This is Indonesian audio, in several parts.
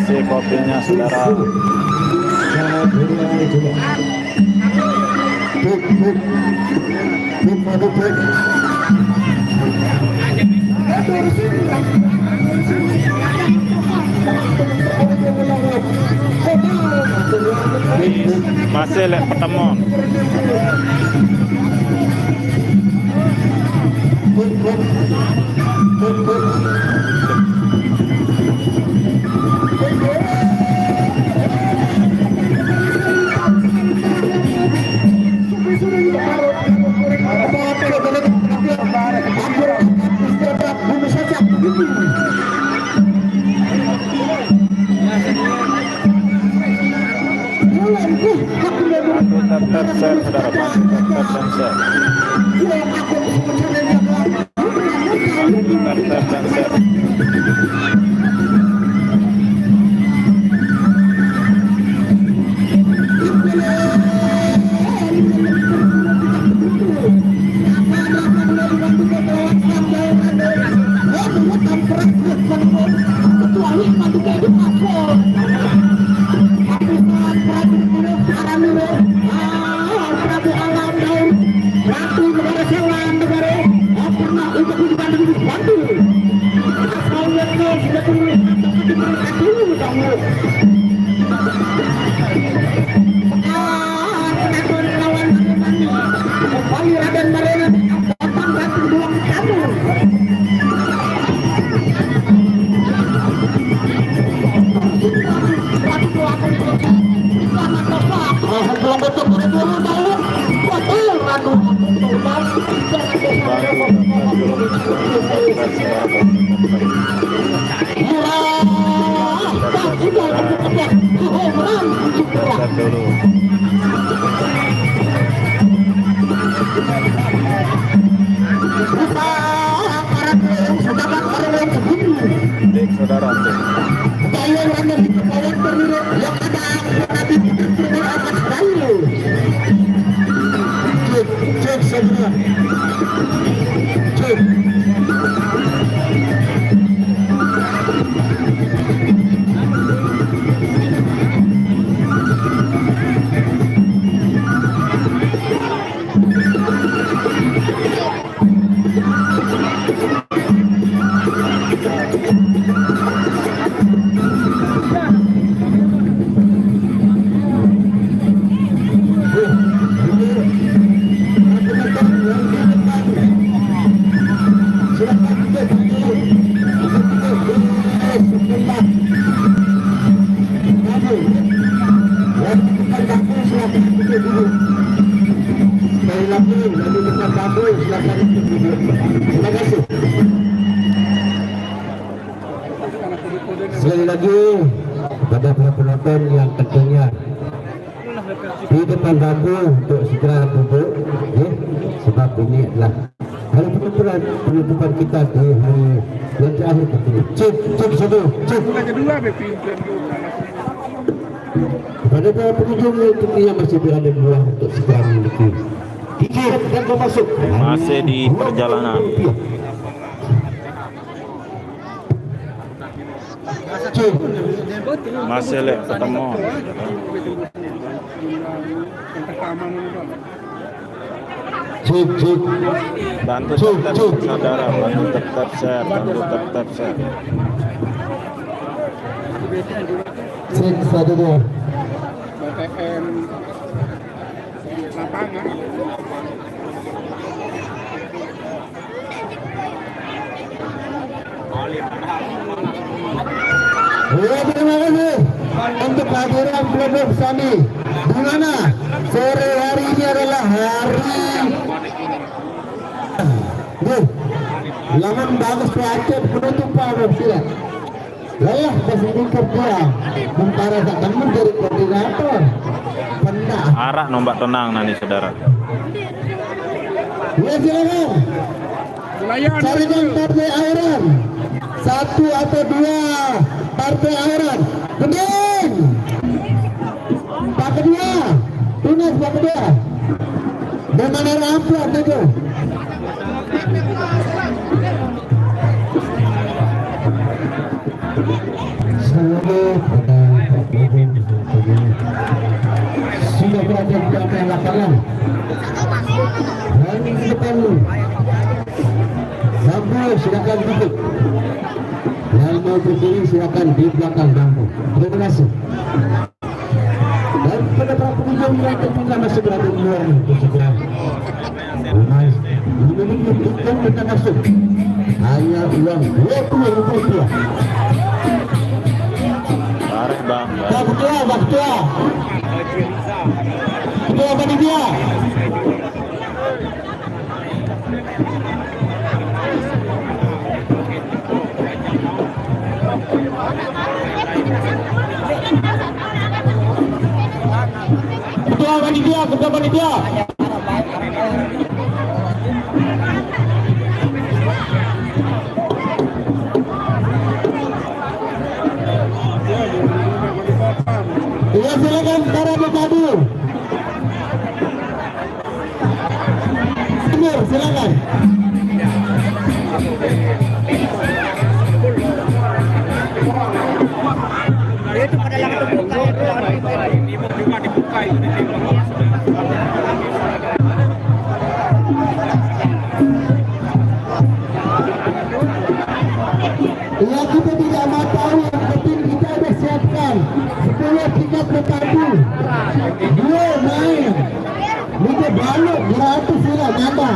Kasih kopinya saudara. Masih lek pertemuan. Terser saudara, terser. Saudara, sekali lagi kepada para penonton yang tentunya di depan bangku untuk segera duduk, ya, sebab ini adalah hari penutupan kita di hari yang terakhir ini. Cek satu, cek. Kepada para pengunjung yang tentunya masih berada di luar untuk segera memiliki tiket dan masuk. Masih di perjalanan. Masih lek ketemu. Cek. Bantu tetap saudara, bantu tetap share, Cek satu dua. Terima kasih untuk kehadiran kelompok Sami. Di mana sore hari ini adalah hari laman bagus proaktif penutupan silat. Layah kasih kerja mentara tak menjadi koordinator. Pendak. Arak nombak tenang nani saudara. Ya silakan. Carikan partai Auran. Satu atau dua partai Auran. Kemudian Pak kedua, tunas Pak kedua. Dengan amplop itu. Seluruh silakan duduk. Yang mau berdiri silakan di belakang bangku. Terima kasih. Dan pada para pengunjung yang tentunya masih berada di luar untuk segera menunjukkan kita masuk. Hanya uang Rp20. Bareng bang. Pak Ketua, Pak Ketua. Ketua panitia. Ketua panitia. Ya silakan para berpadu. Timur silakan. Itu pada lang terbuka dibuka itu di Ya kita tidak mau tahu, yang penting kita sudah siapkan 10 tiket berpadu. 2 main. Liga balok 100 sila nada.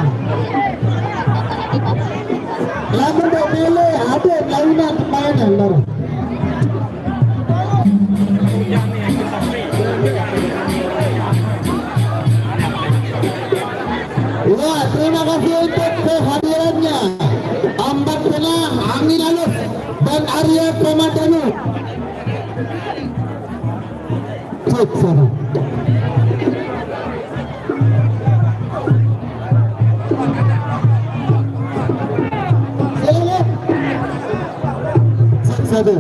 Lagu dah mele ada lawanan permainan lor. Ya, terima kasih untuk kehadirannya Ambat Penang, Amin Alus dan Arya Pramadanu. Cek sana. Silakan. Cek satu.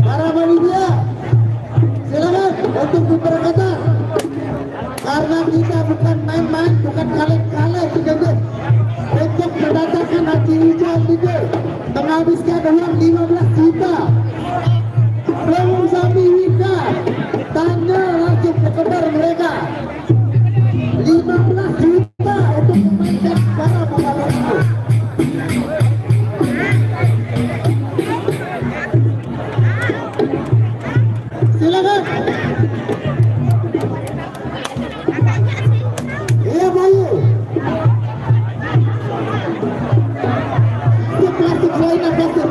Para panitia, silakan untuk berkata, karena kita bukan main-main, bukan kaleng-kaleng juga, untuk mendatangkan hati hijau juga, menghabiskan uang 15 juta. Belum sampai wika, tanya langsung ke kabar mereka. 15 juta untuk memainkan para pemain itu. Silakan. Iya Bayu. Itu plastik lainnya plastik.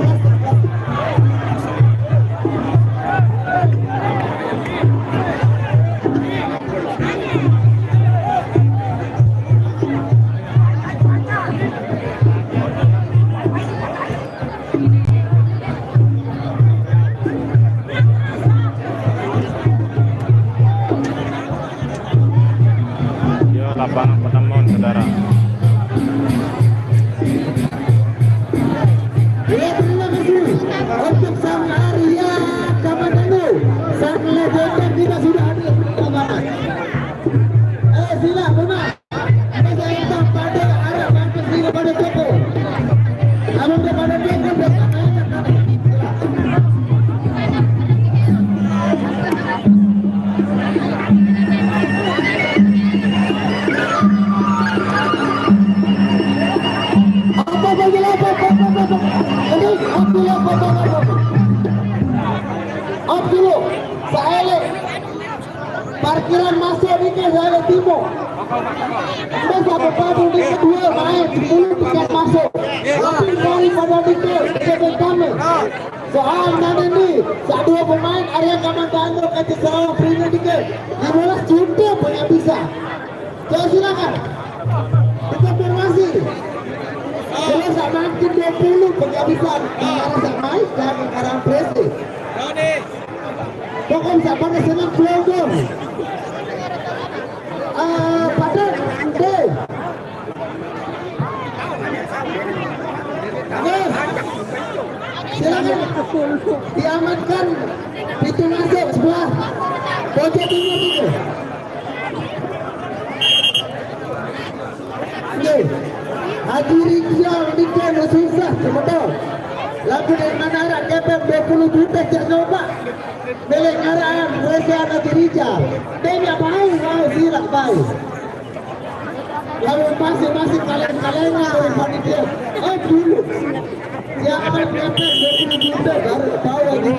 Lapangan Penemuan saudara. Ya terima kasih untuk sang Arya Pramadanu, sang legenda kita sudah hadir bersama. Sila benar. Saya entah pada arah bangkit sila pada toko. Abang pada toko Abdul Saele parkiran masuk di ke Saele Timur. Masa berpadu di kedua main 10 tiket masuk. Tapi kali pada di ke kami. Soal mana ni? Dua pemain Arya Pramadanu kata seorang premier di ke 15 juta pun yang bisa. Jadi silakan. Konfirmasi. Kalau sama makin 20 penghabisan arah sama dan arah presi. Pokok siapa yang senang keluar. Pada deh. Silakan diamankan pintu masuk sebelah pojok timur itu. Haji Rizal Nikan susah betul. Lagu dari mana arah KPM 20 juta jangan lupa. milik karaan Reza Nadirija. Ini apa mau silap baik. Lalu masing-masing kalian oleh panitia. Dulu. Siapa yang sudah baru bawa di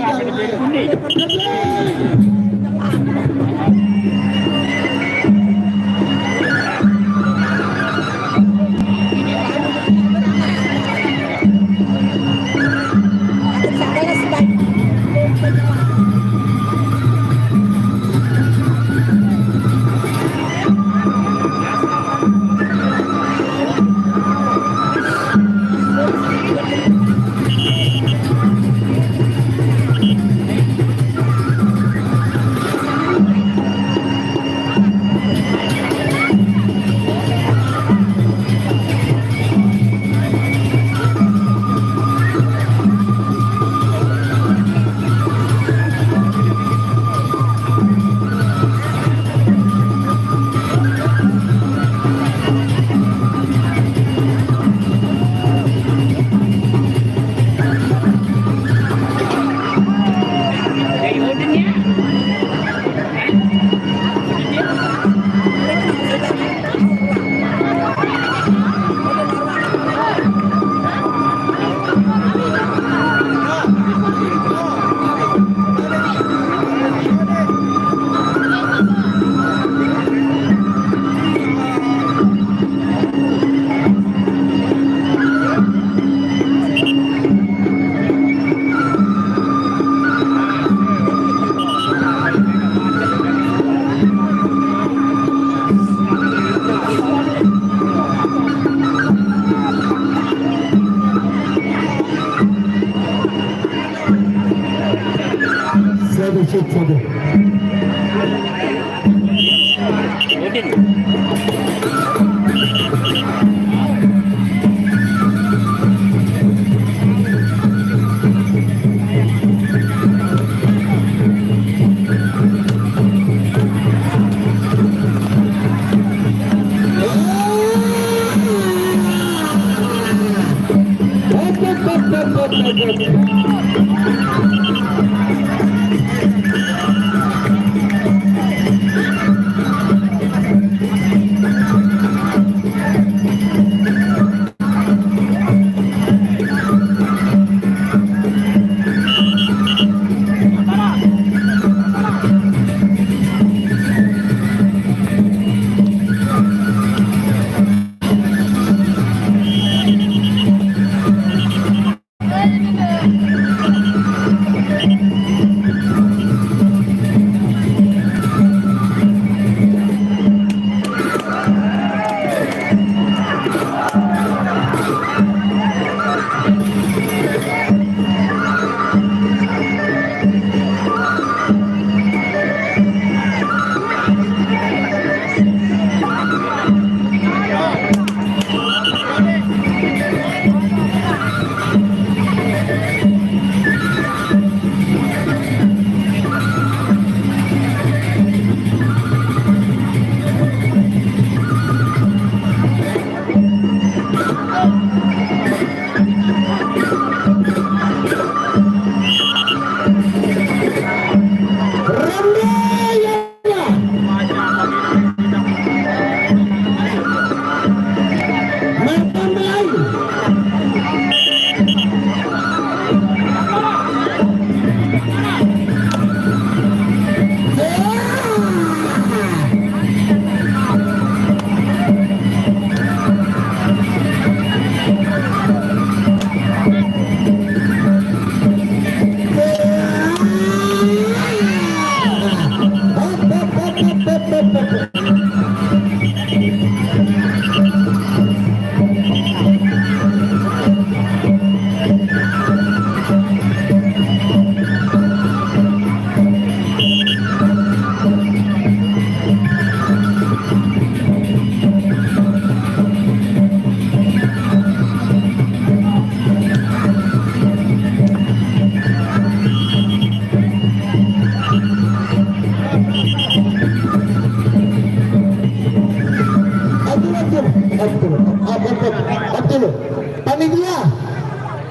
Panitia,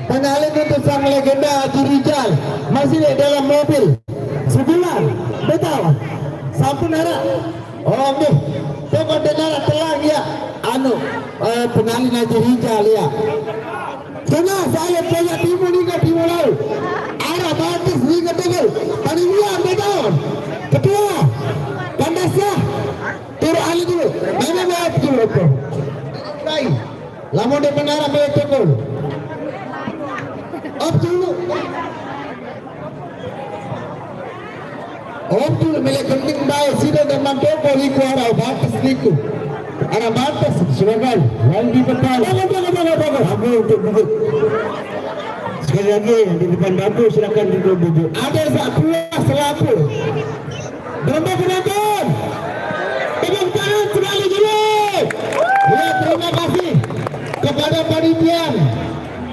penalih untuk sang legenda Haji Rijal masih di dalam mobil. sebulan, betul. Sampun ada. Oh, nih. Tengok dengar telang ya. Pengalin aja hijau ya. Karena saya punya timur hingga timur laut. Arah batis hingga tegel. Panitia betul. Ketua. Pandasnya. Turun alih dulu. Mana baik dulu. Baik. Lama dia menara baik tegel. Up dulu. Up dulu. Milik penting baik. Sida dan mampoko liku arah batis liku. Arah batas silakan yang di depan. Bagus untuk duduk. Sekali lagi di depan bagus silakan duduk. Ada satu selaku. Berapa penonton? Tepuk tangan sekali dulu. Ya, terima kasih kepada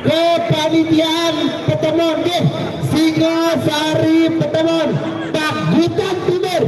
kepanitiaan pertemuan Singasari pertemuan Pagutan Timur.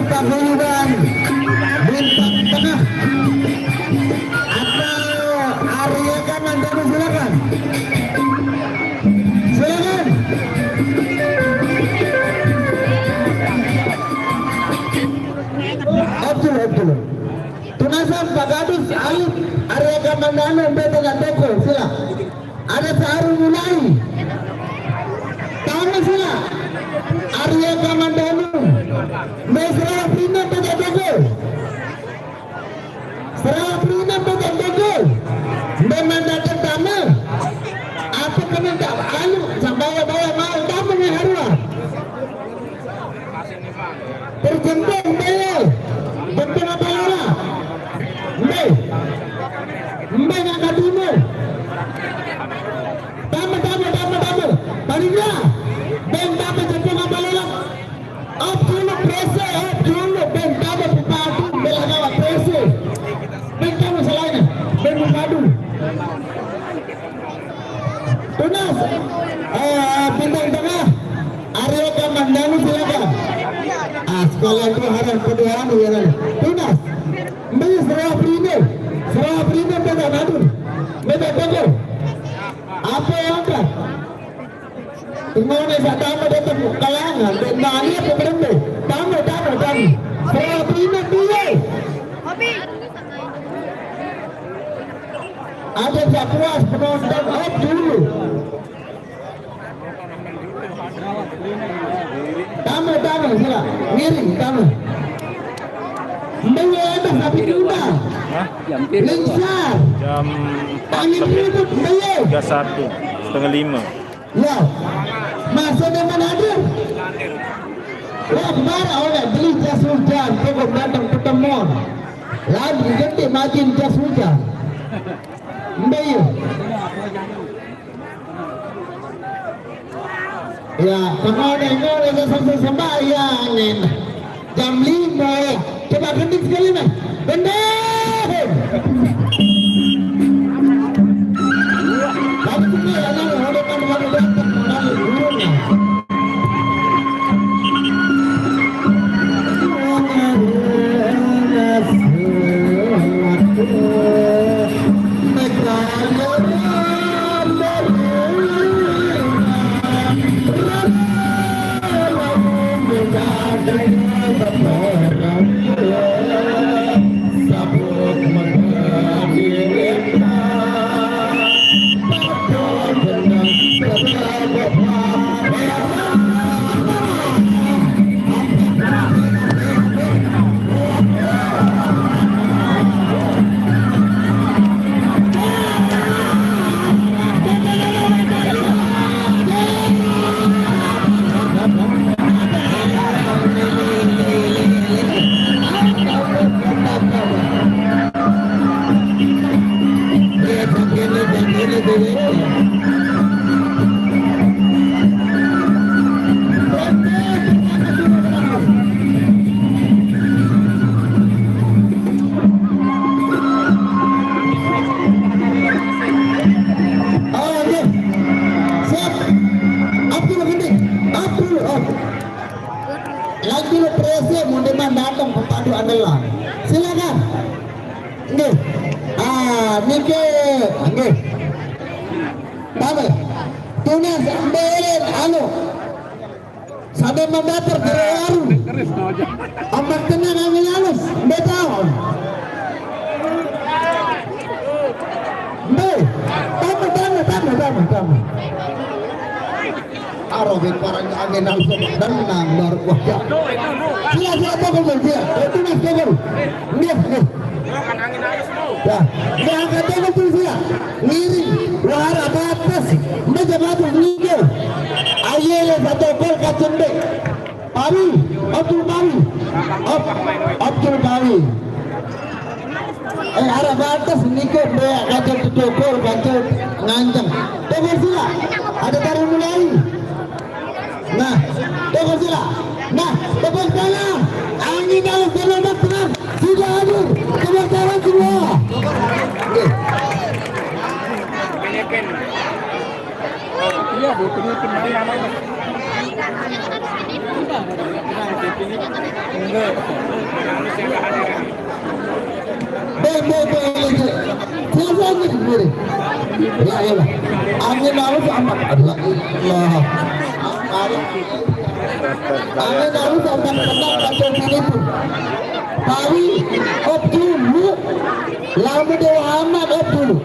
Paguyuban bintang tengah atau Arya Kamandanu silakan. Abdul. Tunasan Pak Gadus Alif Arya Kamandanu dengan toko sila. Ada Saharu mulai. Tahu sila. Arya Kamandanu. Mesra Prina pada Bogor. Serah Prina pada Bogor. Memandatkan tamu. Apa kena tak alu sampai mau tamu yang haruah. Terjemput beliau. Betul apa lah? Mbak nak katimu. Tamu. Panitia. Ben tamu jemput apa lah? Up dulu prese, ben tamu pupadu belagawa prese. Ben tamu selain, ben pupadu. Tunas, bintang tengah, Arya Kamandanu silakan. Sekalian tu harap keduaan ya kan. Tunas, mbak serah prima pada madu, beda tengok. Apa yang kan? Tinggalnya saat tamu datang kalangan, dan nani apa berenda? Tamu. Serah prima dia. Ada tak puas penonton up dulu. Tamu sila. Miring tamu. Menyedah sapi kuda. Lingsar. Jam Angin ribut bayar. 31:30. Ya. Masa dengan hadir. Lembar oleh beli jas hujan. Pokok datang pertemuan. Lagi gede makin jas hujan. Bayar. Ya, kemudian sembahyang jam 5 ya. Coba ketik sekali mas. Benar. Tapi kita yang ada kan datang melalui gurunya. Lagi lo presi mundeman datang pepandu andalan. Silakan. Nggih. Niki. Nggih. Bapak. Tunas ambil Sampai membater terlalu. Amat tenang ambil halus. Betahun. Tamu. Arobin parang angin ang sumundan baru wajah. Sila togol dia. Itu nas togol. Nih. Ya, dia angkat togol tu sila. Ngiri, wahara batas, meja batas ngigil. Ayele satu gol kacendek. Pawi, Abdul Pawi. Arah batas nikah dia kacang togol kacang ngancang. Togol sila. Ada taruh mulai. Nah, togol sila. Nah, togol sana. Angin dalam selamat tenang. Sudah hadir. Togol sana semua. Iya, bukunya kemana-mana. Angin harus amat Allah. Angin harus amat tenang kacau itu. Pawi op dulu. Lama dewa amat op dulu.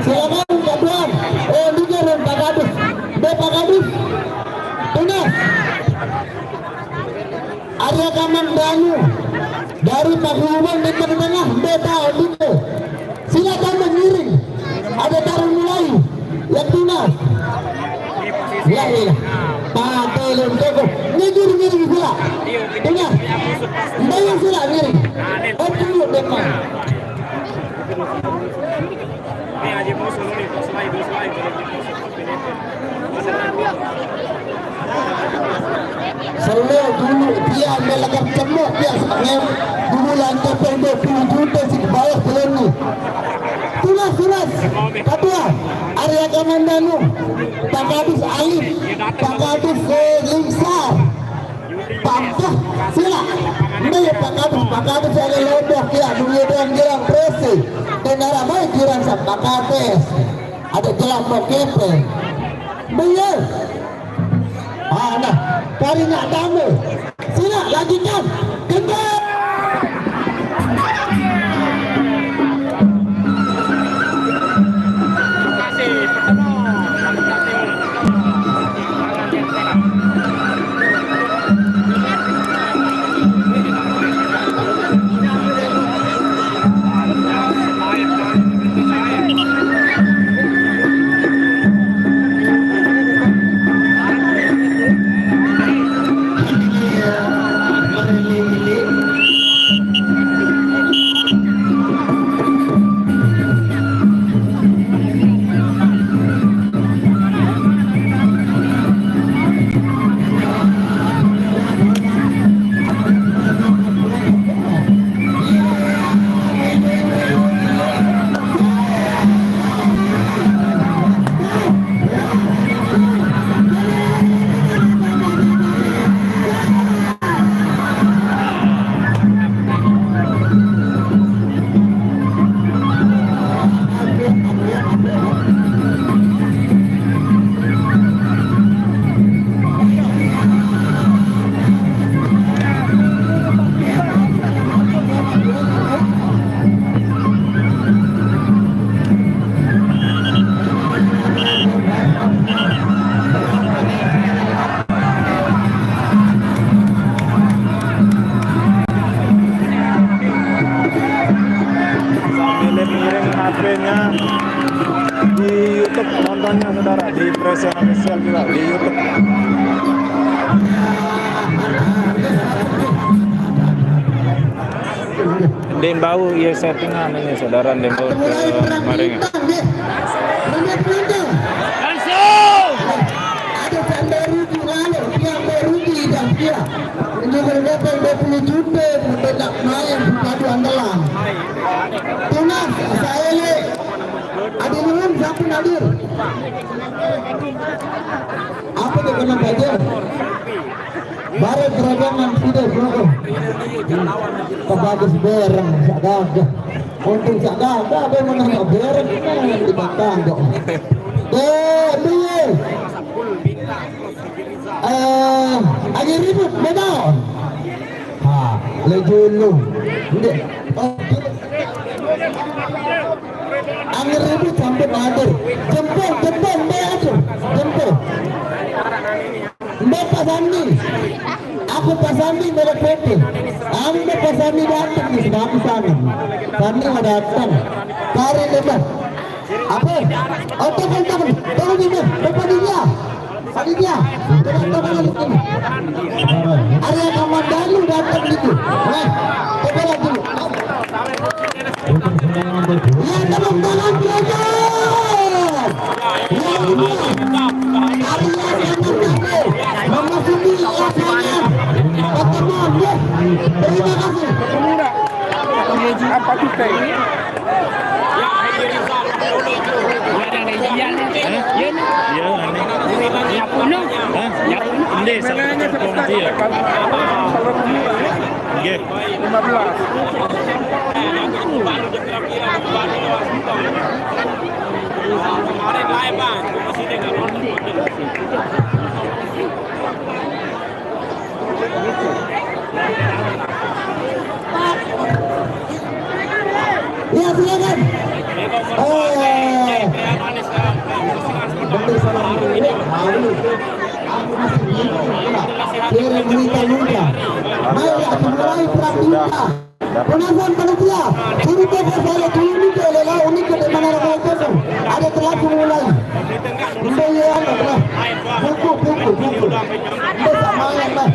Silakan Tuan. Dengar Pak Kadus. Pak Kadus. Tunas. Arya Kamandanu dari Paguyuban di tengah beta itu. Silakan mengiring. Ada taruh mulai. Yang tunas. Ya. Pakai lenteko. Ngiri sila. Tunas. Bayang sila ngiri. Dulu depan. Selalu dulu dia melakukan cemok dia sebenarnya dulu lantai pendek 20 juta si bawah belum nih. Tunas kedua Arya Kamandanu Pak Kadus Alif Pak Kadus Lingsar Pampah sila ini Pak Kadus ada lombok ya dunia dan girang presi tenara baik girang sa Pak Kadus ada kelompok kepe. Bener. Nah, kali nak tamu. Sila lanjutkan. Kembali. HP-nya di YouTube, nontonnya saudara di Presiden Official juga di YouTube. Den bau ya settingan ini saudara, den bau kemarin. Ada tanda rugi lalu, dia merugi dan dia menjual 20 juta untuk main padu andalan. Tunas saya ni ada nuan siapa nadir? Apa dia kena belajar? Baru kerajaan sudah bro. Kebagus berang, sagada. Untung sagada, apa mana berang kita yang dibakang dok. Dia. Ada ribut medal. Lagi lu. Tidak. Angin ribut sampai nadir. Jempol, jempol. Mbak Pasandi, aku Pasandi mereka PT. Anda Pasandi datang di sana sana. Sandi mau datang. Cari lebar. Apa? Oh tekan. Tolong ini. Depan dia. Panitia. Tekan di sini. Area Kamandanu datang itu. Tekan lagi. Ya teman-teman belajar. Memasuki lapangan pertemuan ya. Terima kasih. Apa kita ini? Ya silakan. Penonton panitia, ini kita saya ini adalah unik dari mana kosong. Ada telah mulai. Pembelian adalah buku. Bisa main lah.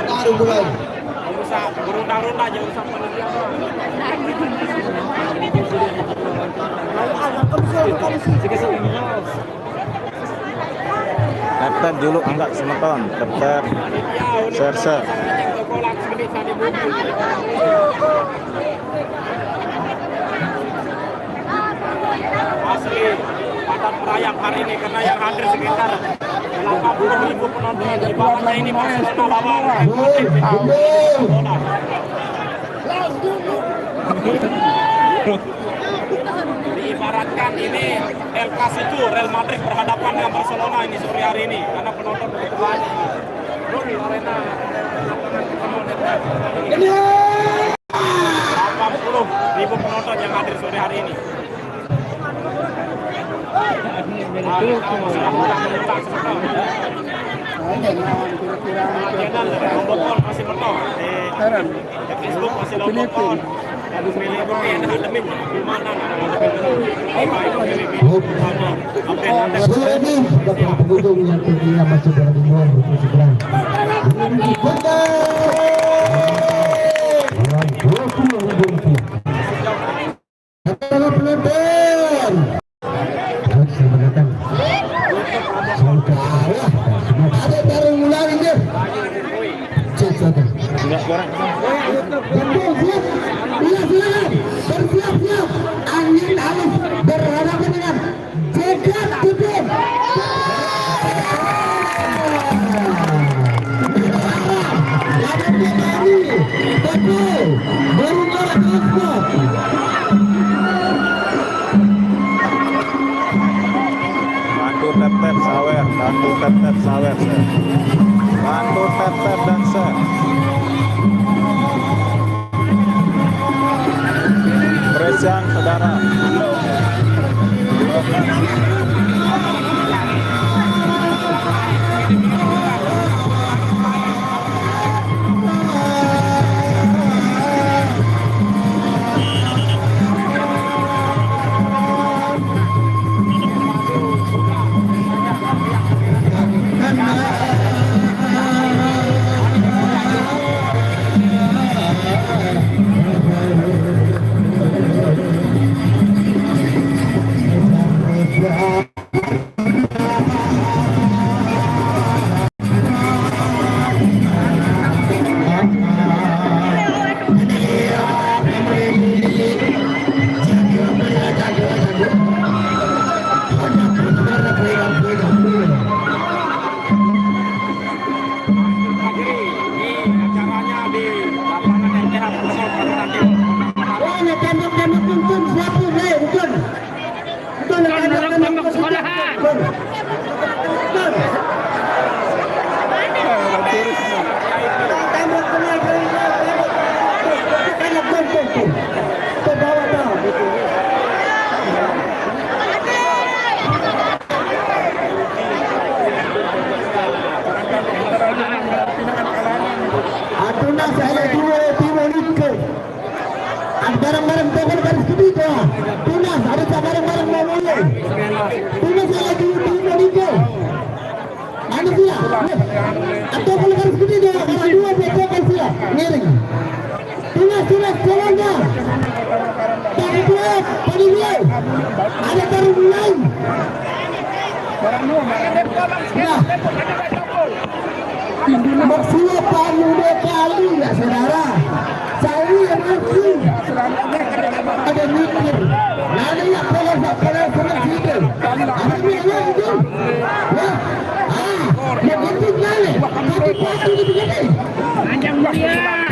Baru mulai. Berunda-runda aja usah panitia. Daftar dulu enggak semeton, daftar serse. Asli padat merayap hari ini karena yang hadir sekitar 80.000 penonton. Di bawahnya ini Barcelona lawan diibaratkan menyaksikan ini El Clasico Real Madrid berhadapan dengan Barcelona ini sore hari ini karena penonton begitu banyak. Di arena 80.000 penonton yang hadir sore hari ini. Lombokon masih mentok di Facebook masih Lombokon. Pilih demi gimana Ini bakal pengunjung yang tentunya masih berada di luar untuk segera. Para penonton, selamat datang. Selamat kalah. Ada baru mulai ini. Cek saja. Enggak kurang. Betul, siap. Iya, silakan. Bersiap-siap. Angin halus berhadapan dengan Jekat Tudun. Lawan Bali. Betul. Berubah Osmod. Bantu tap-tap sawer, bantu tap-tap sawer, sir. Bantu tap-tap dan share. Presian saudara. Barang-barang pokok garis kedua. Tunas ada barang-barang mau mulai. Tunas saya di Indonesia. Ada sila. Atau kalau garis kedua, kalau dua pokok sila. Miring. Tunas jalannya. Bagi dua, bagi dua. Ada baru mulai. Nah. Maksudnya palu dua kali ya saudara. Saya yang nanti ada mikir. Lalu ya kalau sudah gitu. Ada mikir itu. Ya begitu kali. Tapi pasti begini. Panjang mulia.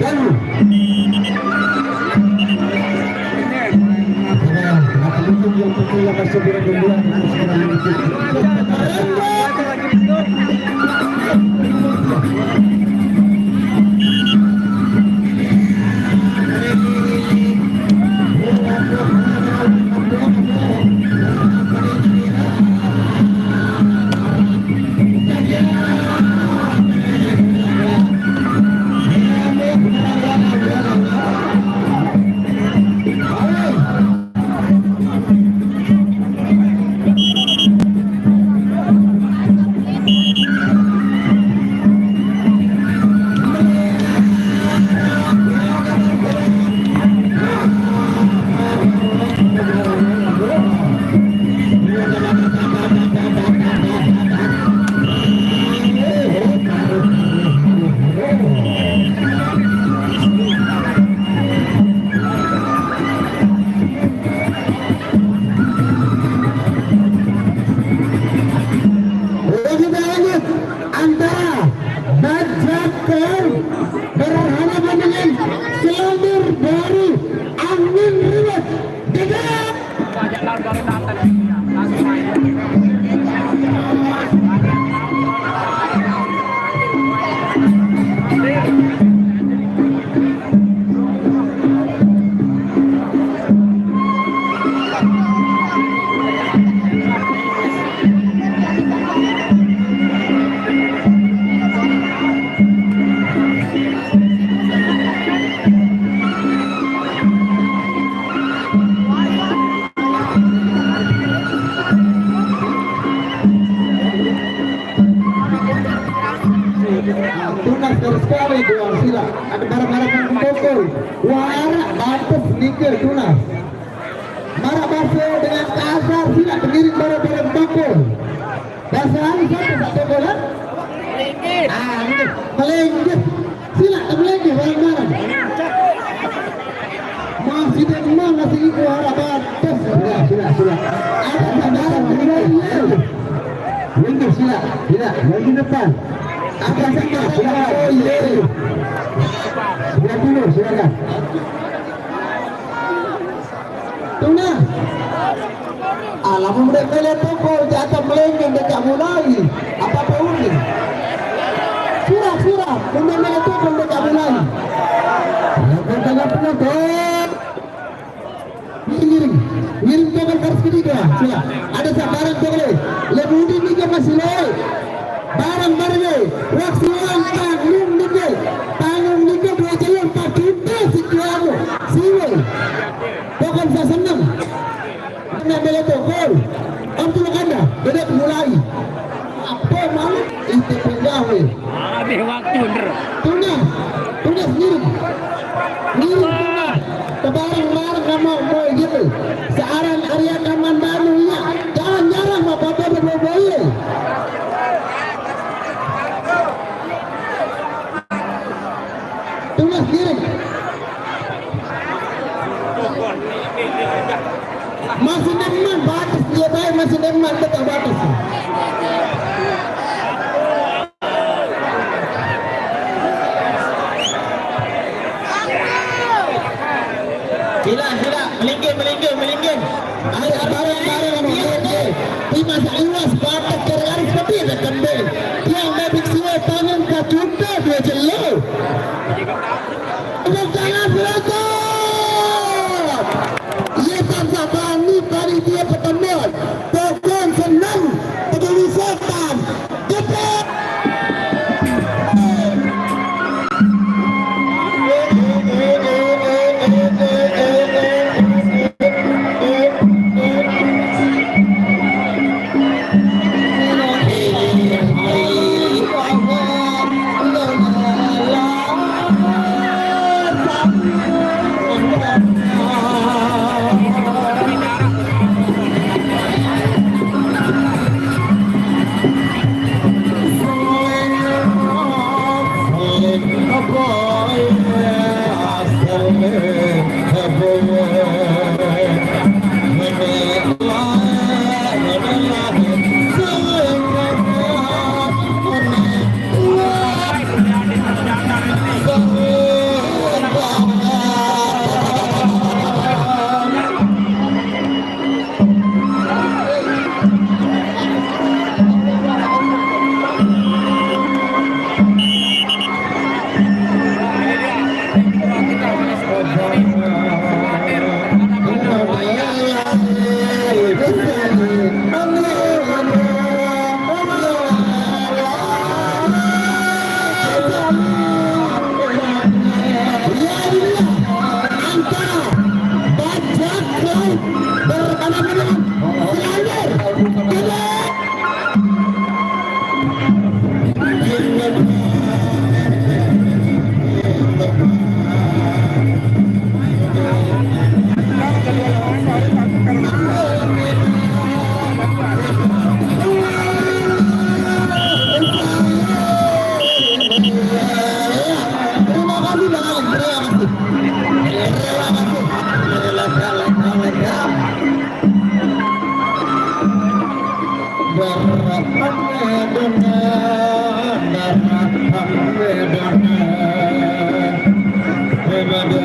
jauh. Yang tentunya masih bergembira sekarang mengikuti. Antara Bajakan berhadapan dengan Selondur dari Angin Riwet Dekat. Tunas dari sekali dua sila ada barang-barang yang membokol warak batas nika tunas marah basa dengan kasar sila berdiri barang-barang bokol bahasa hari siapa tak bokol kan? Melenggit sila tak melenggit barang-barang masih demam masih ikut warak batas sudah ada barang berdiri melenggit sila tidak melenggit depan apa saja sudah dulu silakan tuna alam mereka lihat pokok jatuh melengking dekat mulai apa ini surah benda mereka pokok dekat mulai mereka tengah penonton ngiring pokok harus ketiga sila ada sabaran pokok lebih ini ke masih lain barang-barang waktuan tanggung nika dua jalan tak kita sekian siwe bukan saya senang anda bela tokol untuk anda beda mulai apa malu itu pengawe Habis waktu nder. tuna sendiri tuna kebarang-barang kamu mau gitu searang area kaman baru ya jangan jarang apa-apa berboboye tunas diri masih demen batas dia baik masih demen tetap batas sila melinggin ada barang-barang di masa iwas batas tergaris seperti ada kembali yang babik siwa tangan kacuka dua jelo jangan berangkat ia tak bani dari dia pertemuan pokok senang peduli setan cepat Bantu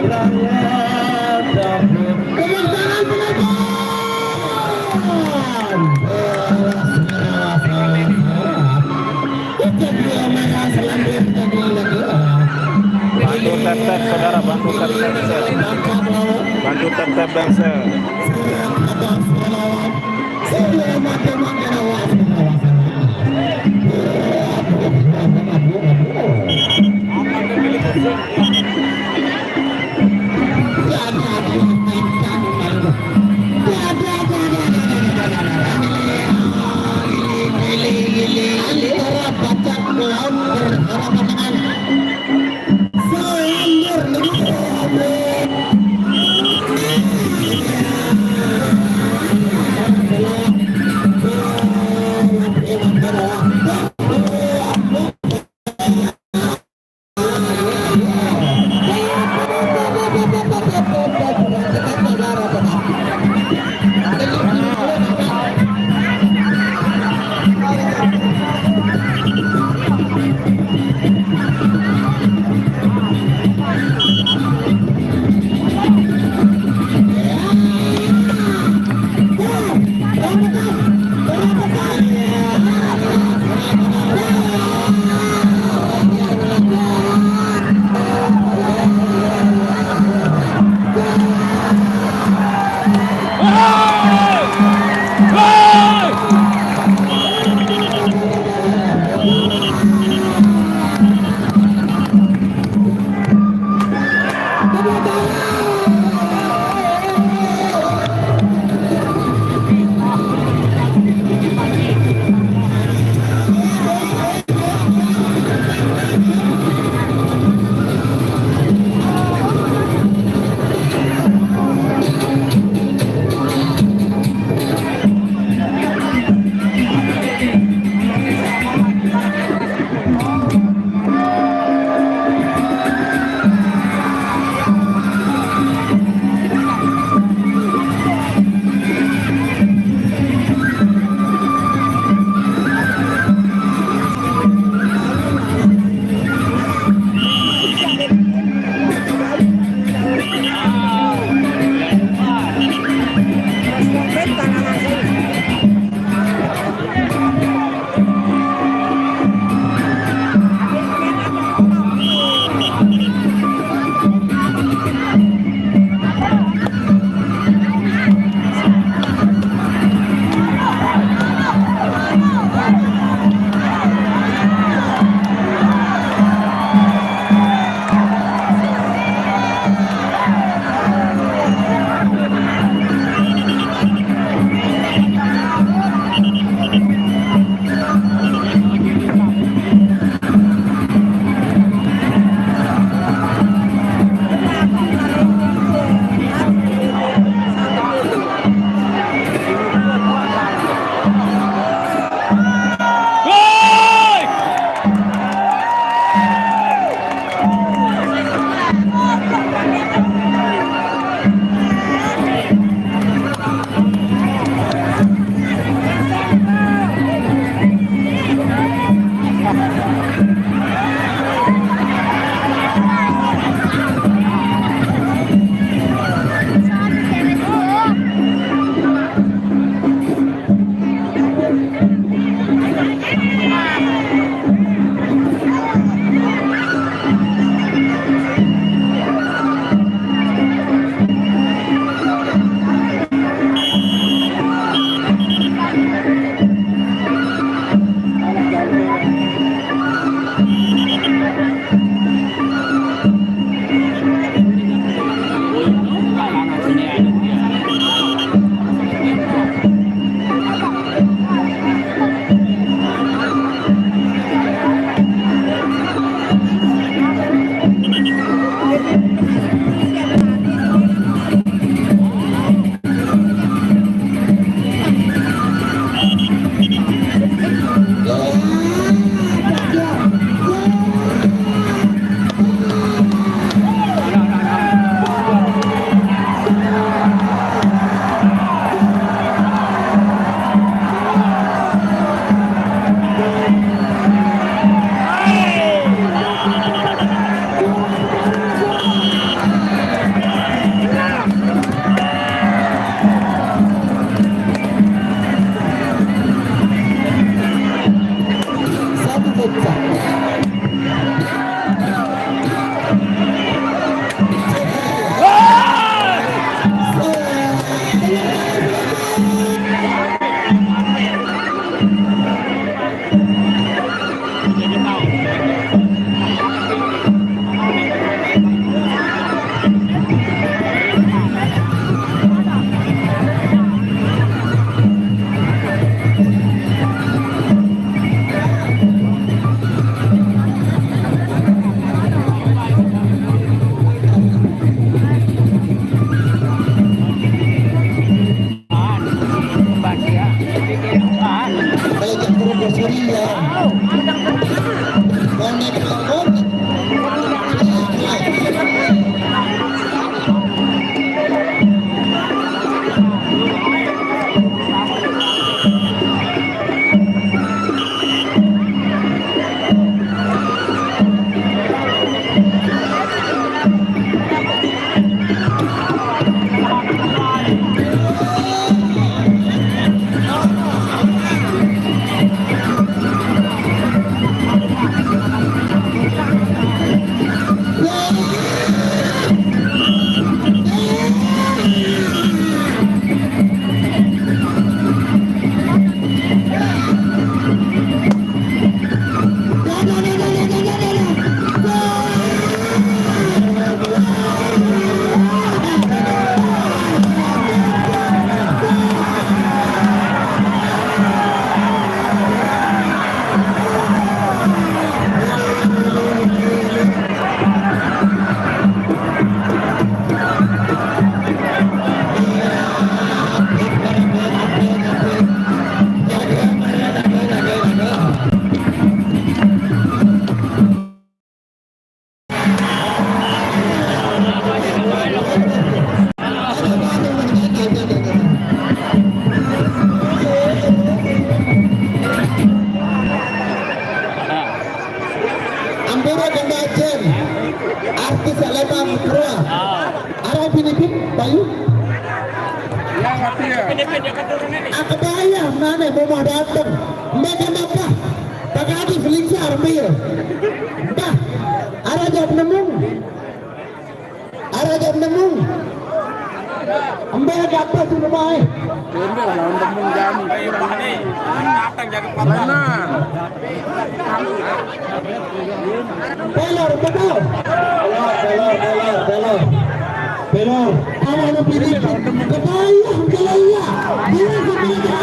tap-tap saudara, bantu tap-tap. Bantu tap-tap bangsa. Korea. Arah Filipin, Bayu. Pinipin yung katurun ini. Akabaya, mana mau datang. Mereka apa? Pagadi Felix Armir. Dah, arah jawab nemung. Arah jawab nemung. Ambil apa tu rumah? Ayo Pani, datang jaga pala. Pelor, betul. Pelor. Awak nak pilih kebaya, kelaya. Dia kebaya.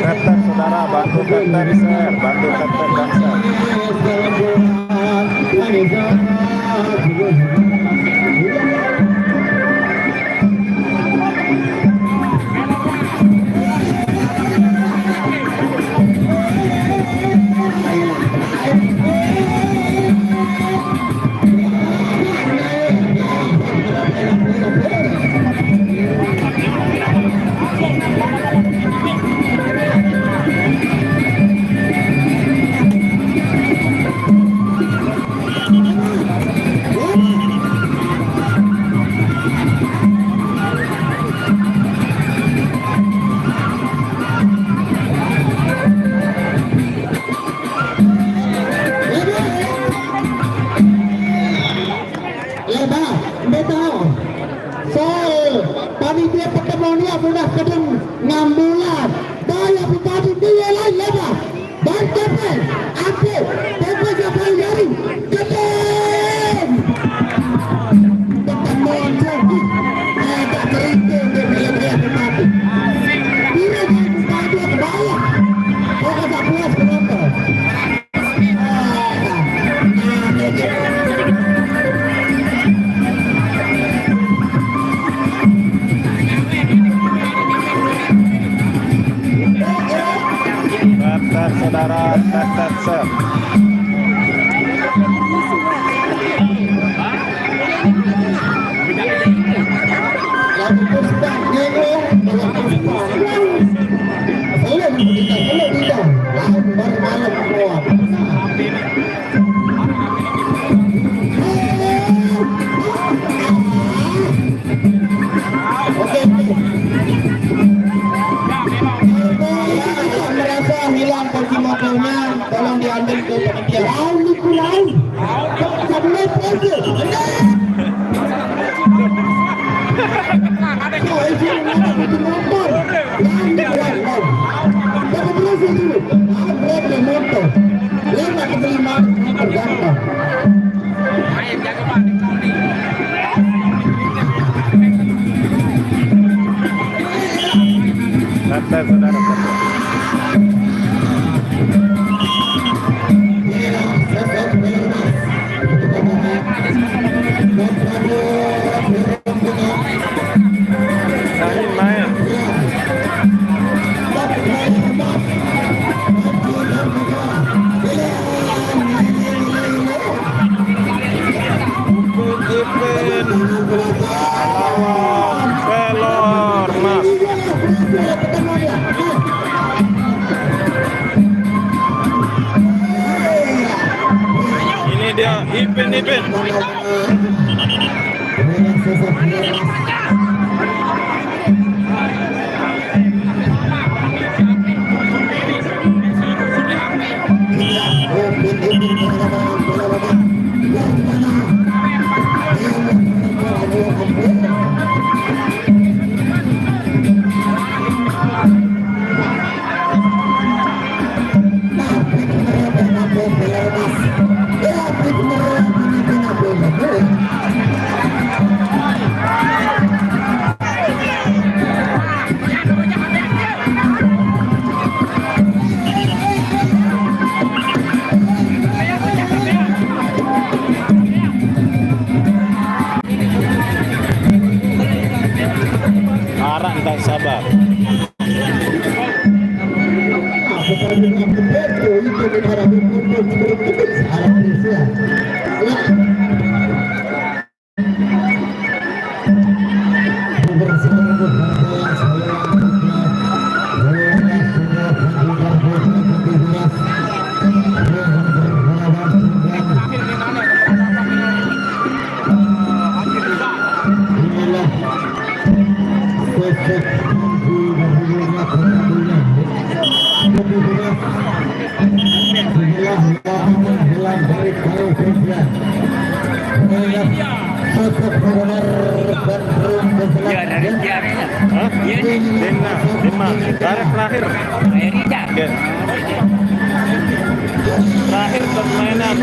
Tap-tap saudara, bantu tap-tap sir, bantu tap-tap bangsa. Panitia pertemuan ini sudah sedang ngambulan. Daya pribadi dia lain lebar. Dan kepen, aktif, tempat siapa jari, kepen. Pertemuan jadi, tak terhitung dia bila-bila pribadi. Bila dia pribadi kebaya, orang tak puas penonton. Tap-tap saudara, tap-tap sir. Hilang kursi mobilnya, tolong diambil ke panitia. Lalu pulang, sampai pergi. Kau isi mana kursi motor? Lalu, jangan berisi dulu. Berapa motor? Lima ke lima tergantung. Ayo jaga Pak, di Tap-tap saudara, tap-tap. Main. Lawan Pelor Mas. Ini dia Ipin. daripada untuk sedikit ada Malaysia. Ya. Terakhir permainan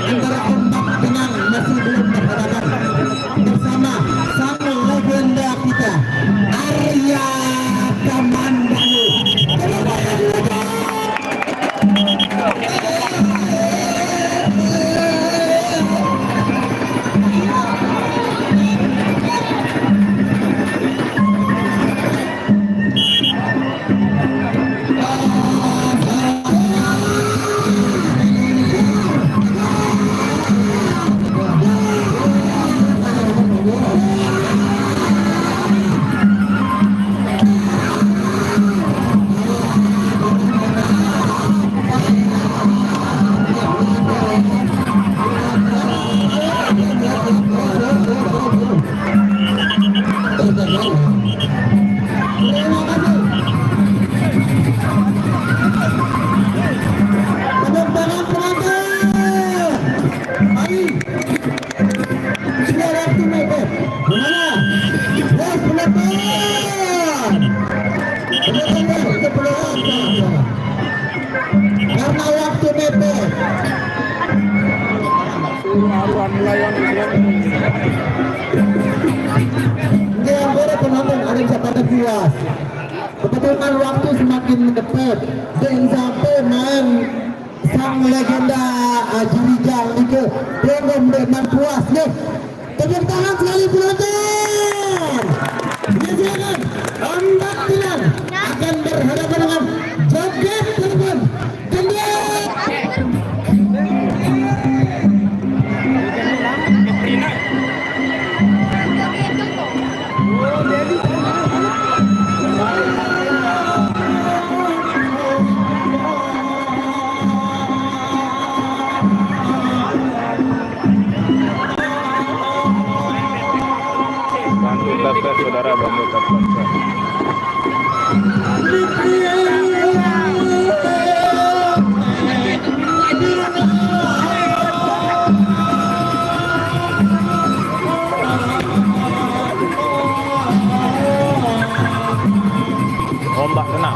antara ombak dengan Ini yang boleh penonton ada bisa pada puas. Kebetulan waktu semakin dekat dan sampai main sang legenda Jirijang itu belum memang puas nih. Tepuk tangan sekali penonton. Ya silakan. Ombak Tilang akan berhadapan dengan Joget Terbang Gendut. Bantu tata saudara, bantu tata. Ombak kena.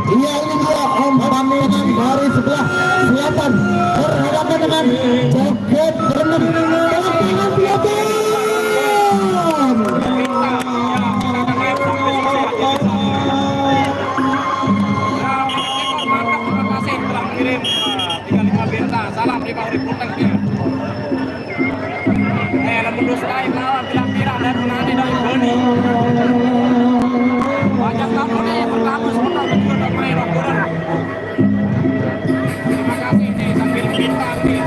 Iya, ini dia Om Paminan dari sebelah selatan berhadapan dengan Joget Berenang dengan Piaton. Salam di bawah reporter dia. Lembut sekali melawan bilang pirang dan menanti dari Boni. Banyak kamu nih berlaku sebentar betul dan main rokoran. Terima kasih nih sambil bintang nih.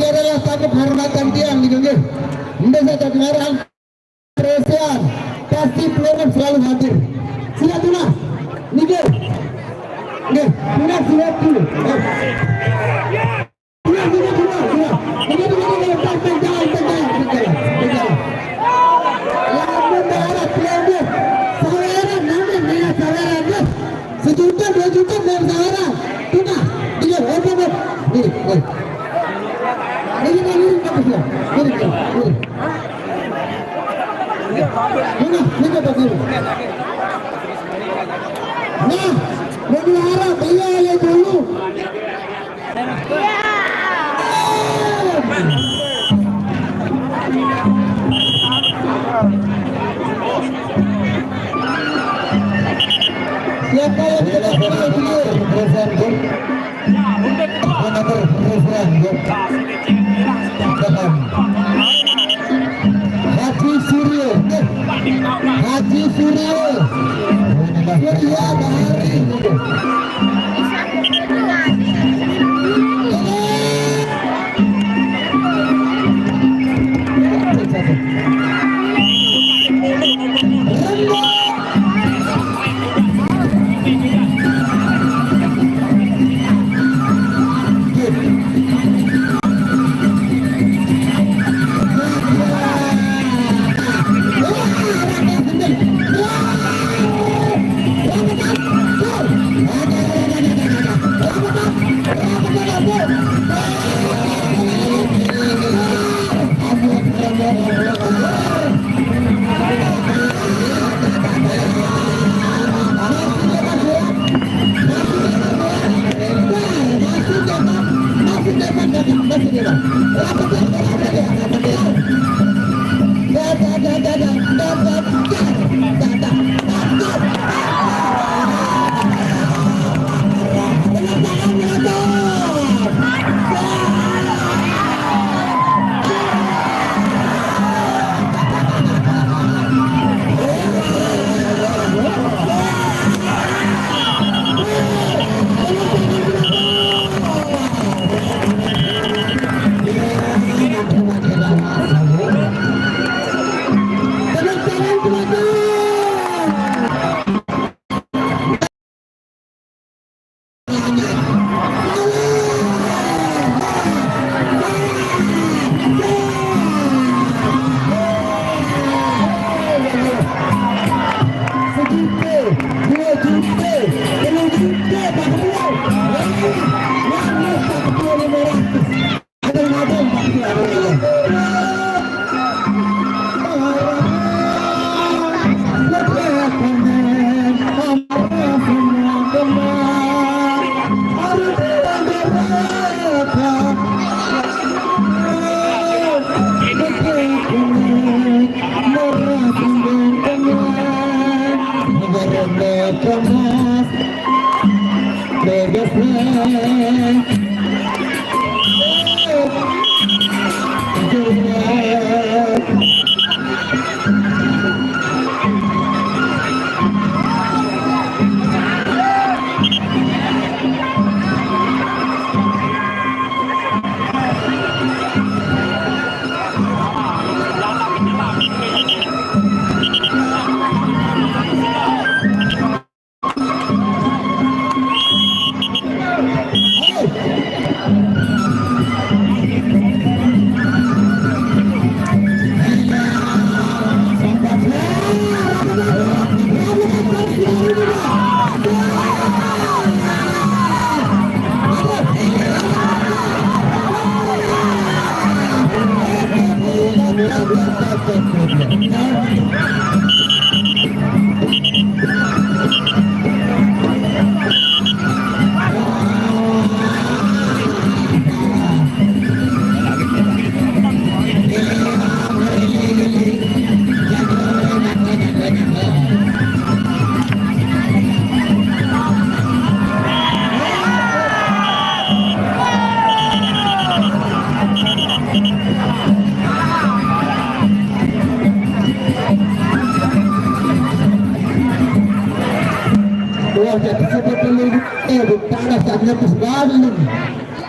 ini adalah satu kehormatan tiang nih geng. Ini saja pengarahan Presian pasti program selalu hadir. Siap tuna, nih geng. Geng, tuna siap dulu. Tuna. Ini jalan. Lamun darat pelabu. Saweran nanti naya saweran. Sejuta 2 juta dari saweran. Tuna, dia apa? Ini. Ini bagus ya. Ini bagus. Nah, mobil harap iya dulu. Siapa yang tidak boleh dulu? Presiden. Haji Suryo. Surya Bahari.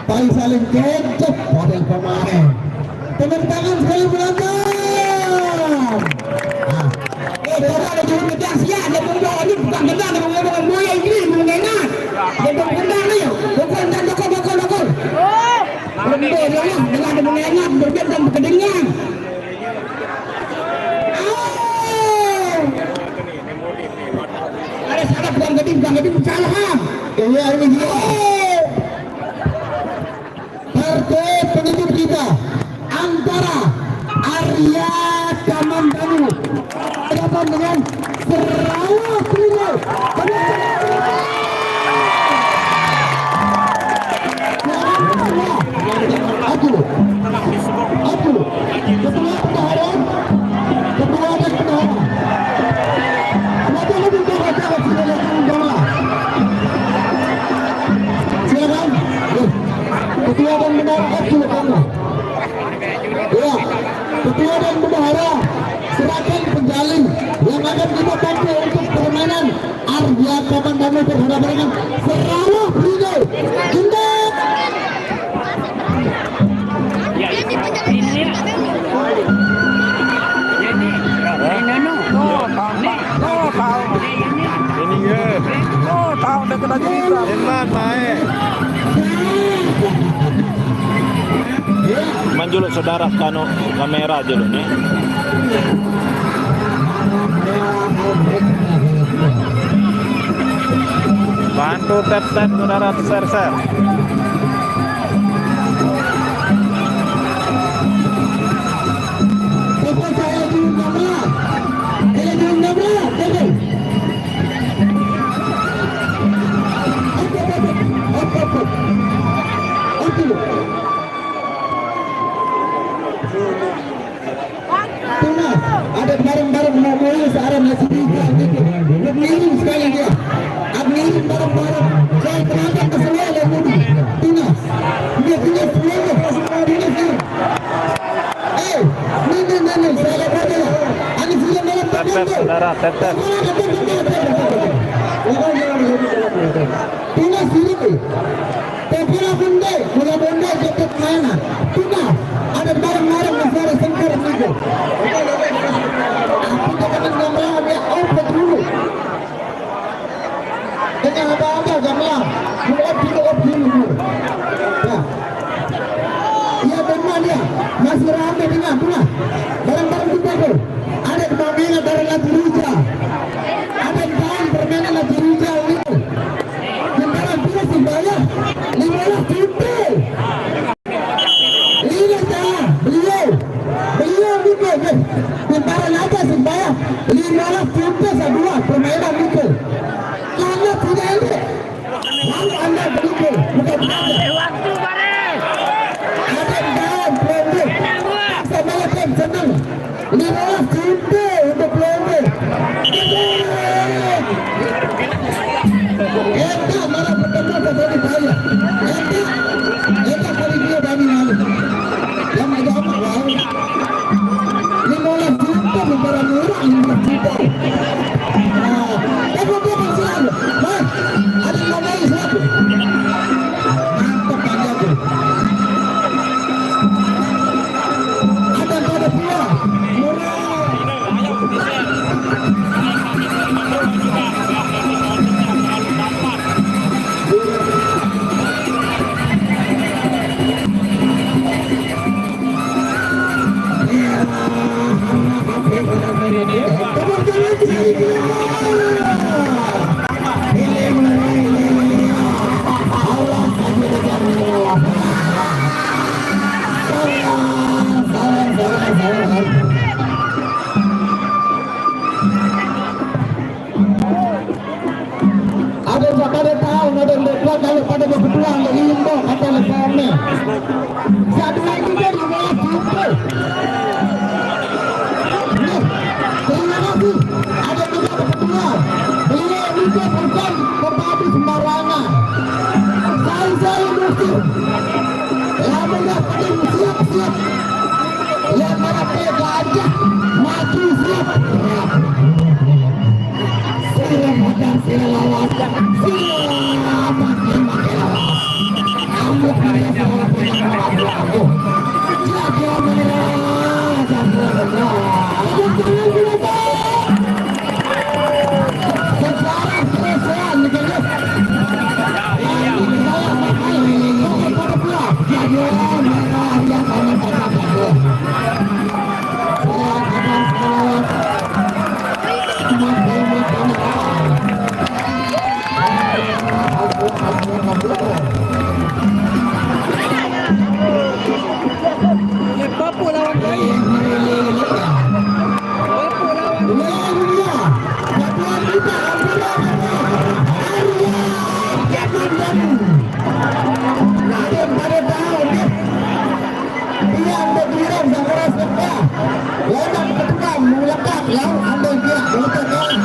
Paling saling kecap, model pemain. Tepuk tangan sekali penonton. Nah, kalau ada juru kedas ya, dia tunggu ini bukan gendang, dia ngomong boya ini, ngomong enak. Dia tunggu gendang nih, bukan dan dokol. Lembut dia lah, dengan dia ngomong enak, berbeda dan berkedengan. Ada salah bukan geding salah. Iya ini dia. Partai penutup kita antara Arya Kamandanu hadapan dengan Sarawak Pelindung. Aku ketua pendahara kenapa lebih baca silakan ketua dan bendahara aku kamu ya ketua dan bendahara serahkan penjalin yang akan kita bantu untuk permainan Arya Kamandanu berhadapan dengan Sarawak Pelindung. Manjuluk saudara kanu kamera aja lu nih. Bantu tap saudara share. Ada bareng-bareng mau mulai searah nasi tiga gitu. Berkeliling sekali dia. Abnirin bareng-bareng. Saya terangkan ke semua yang muda. Tunas. Dia punya semuanya. Tunas ini. Ini. Saya kata lah. Ini sudah dalam Tap saudara, tap. Tunas ini. Tepila bunda. Mula bunda jatuh mana. Tunas. Ada bareng-bareng masalah sengkar itu. Kita akan gambar dia open dulu. Dengan apa-apa gambar. Open dulu. Ya. Ya benar dia. Masih ramai dengan Tunas. Bareng-bareng kita tu. Ada permainan dari Latirija. Ada bahan permainan Latirija itu. Sementara Tunas dibayar 15 juta. Beliau mikir tentara naga sebaya 15 juta sebuah permainan mikir. Anda tidak ada. Lalu anda berikir bukan waktu balik. Ada dalam pelondir. Sama lepas senang 15 juta untuk pelondir. Eta malah bertemu seperti saya. Eta kali dia dari lalu. Yang ada apa lalu? 15 juta negara murah 15 juta. Aku dia selalu. Mas, ada nomor selalu. Mantap aja tu. Ada pada pula. Murah. Ada tahu ada lepas kalau pada berpeluang dari Indo kata lepasnya. Satu lagi dia 15 juta. Terima kasih. Ada juga berpeluang. Beliau juga bukan tetapi sembarangan. Saya mesti. Lama dah siap. Yang mana pega aja maju siap. Selamat terima kasih. Dia ambil giliran sang keras mereka. Yang kedua melekat yang ambil dia melekat kan.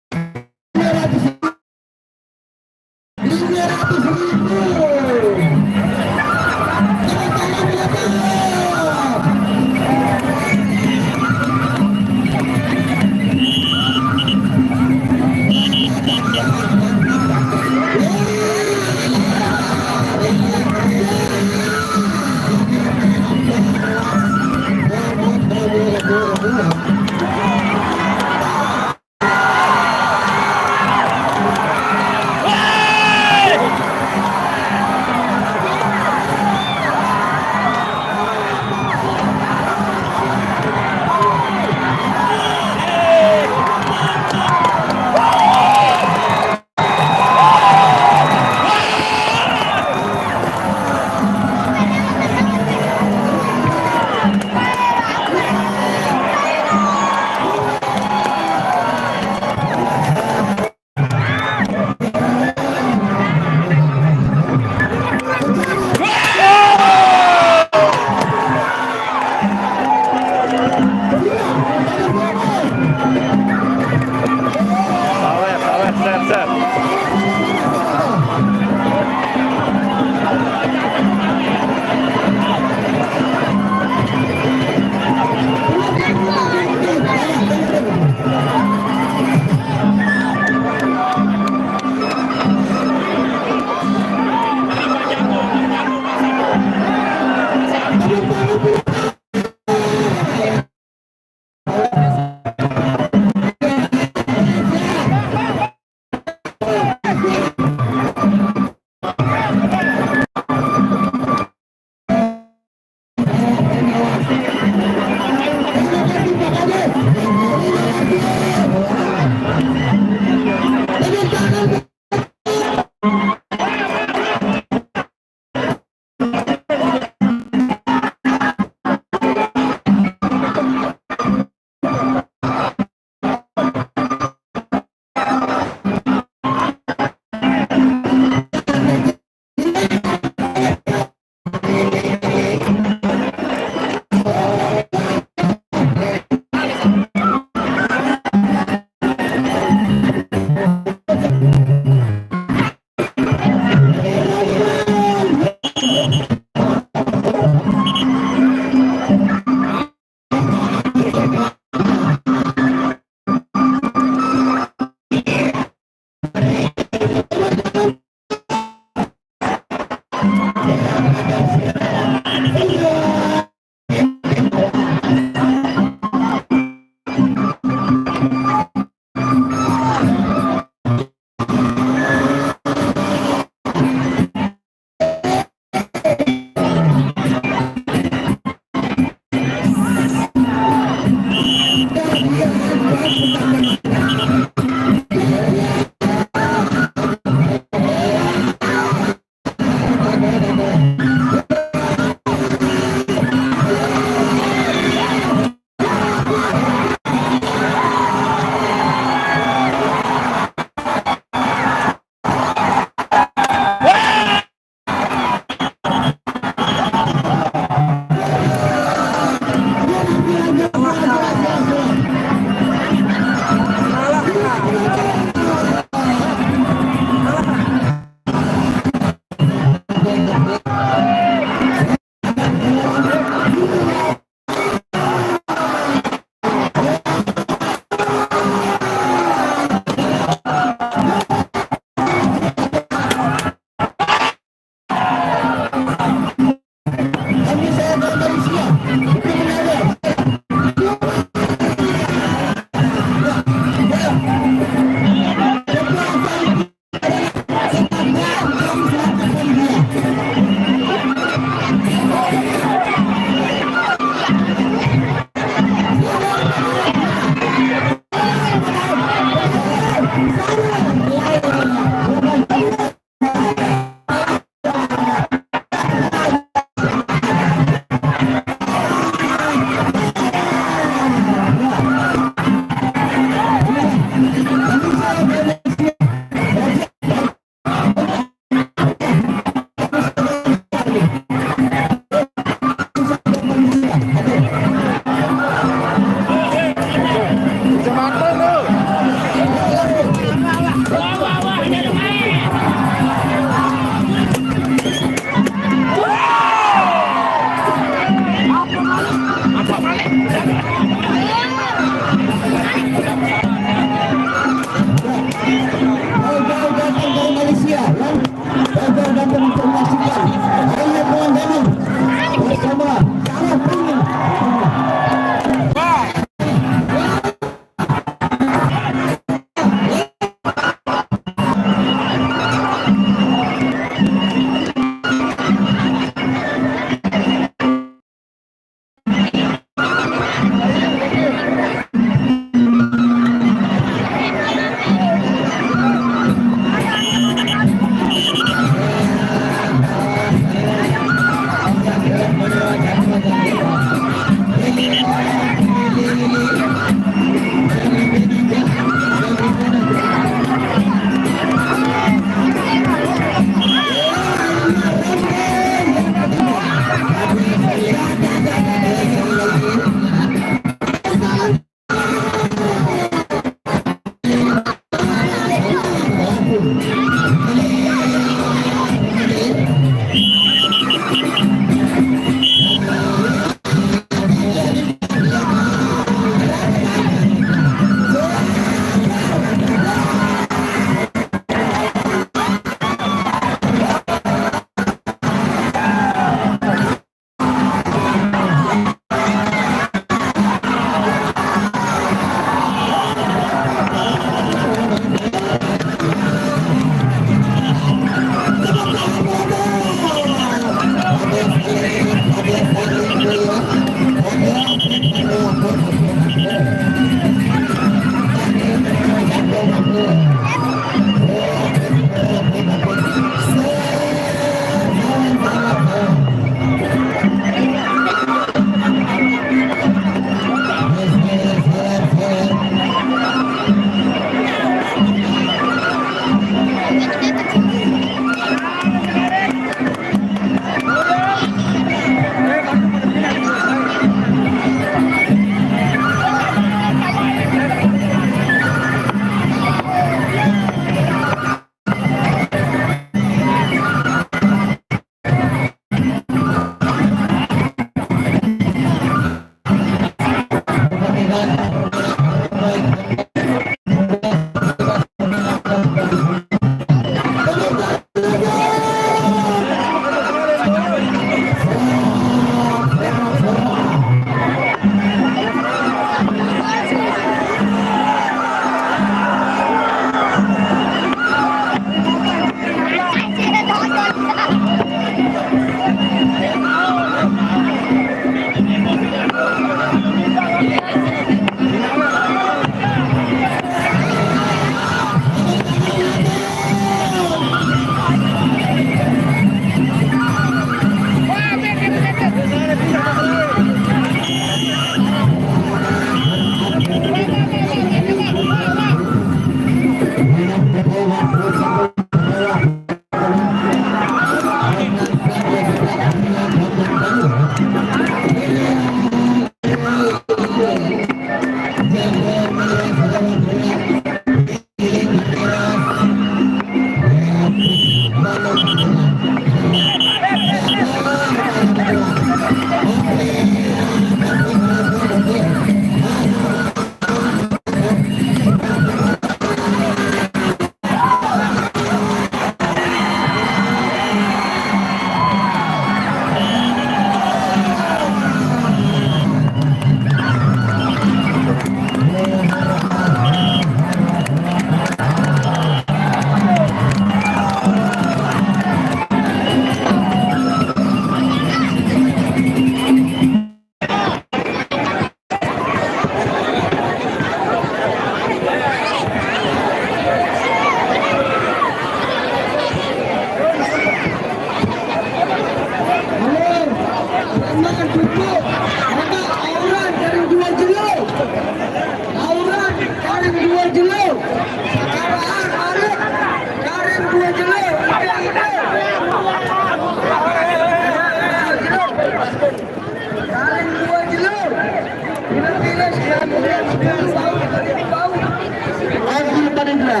Anggi Panindra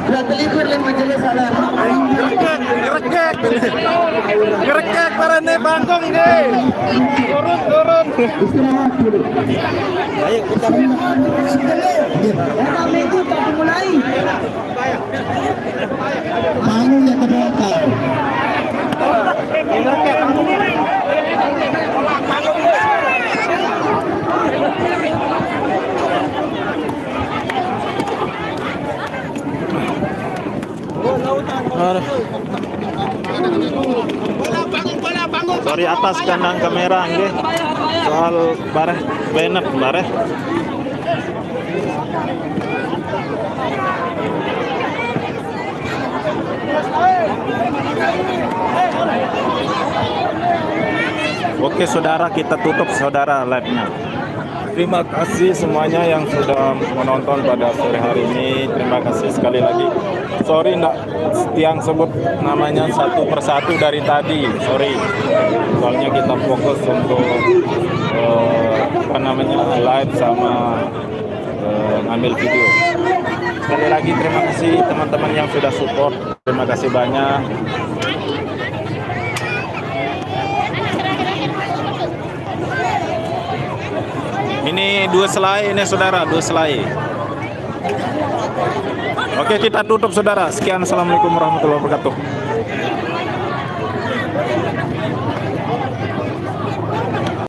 telah terlibat oleh majelis alam. Gerekek para nih bangkong deh. Turun. Istirahat dulu. Ayo kita Malu yang ke belakang. Sorry atas kandang kamera nggih. Soal bareh benet bareh. Oke saudara, kita tutup saudara live-nya. Terima kasih semuanya yang sudah menonton pada sore hari ini. Terima kasih sekali lagi. Sorry enggak yang sebut namanya satu persatu dari tadi. Sorry. Soalnya kita fokus untuk live sama ngambil video. Sekali lagi terima kasih teman-teman yang sudah support. Terima kasih banyak. Ini 2 selai ini saudara, 2 selai. Oke kita tutup saudara. Sekian, assalamualaikum warahmatullahi wabarakatuh.